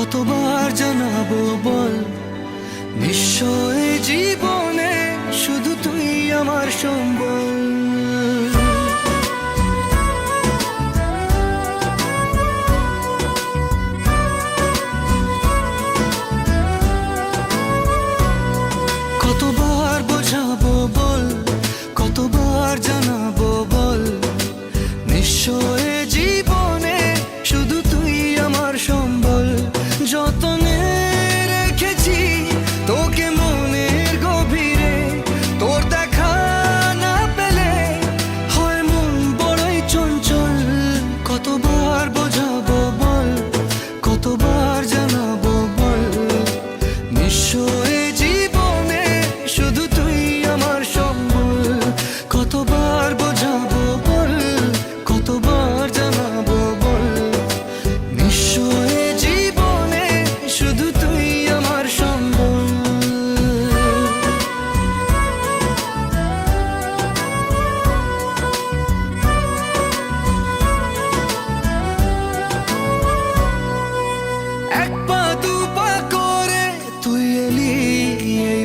কতবার জানাবো বল, নিশ্চয় জীবনে শুধু তুই আমার সম্বল। কতবার বোঝাবো বল, কতবার জানাবো বল, নিশ্চয় জীবনে শুধু তুই আমার সম্বল। যতনে রেখেছি তোকে মনের গভীরে, তোর দেখা না পেলে হয় মন বড়ই চঞ্চল। কতবার বোঝাবো বল, কতবার জানাবো বল, নিশ্চয় জীবনে শুধু তুই আমার সম্বল। কতবার বোঝাবো বল, কতবার জানাবো বল, নিশ্চয় জীবনে শুধু তুই আমার সম্বল। এক পা দু পা করে তুই এলি এই